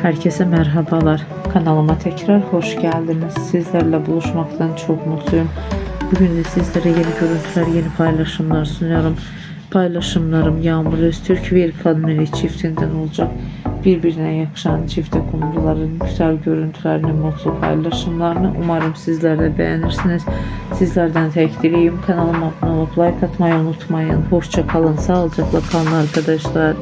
Herkese merhabalar. Kanalıma tekrar hoş geldiniz. Sizlerle buluşmaktan çok mutluyum. Bugün de sizlere yeni görüntüler, yeni paylaşımlar sunuyorum. Paylaşımlarım Yagmur, Ozturk ve Erkan Meriç çiftinden olacak. Birbirine yakışan çifte kumruların güzel görüntülerini, mutlu paylaşımlarını umarım sizler de beğenirsiniz. Sizlerden tek dileğim kanalıma abone olup like atmayı unutmayın. Hoşça kalın, sağlıcakla kalın arkadaşlar.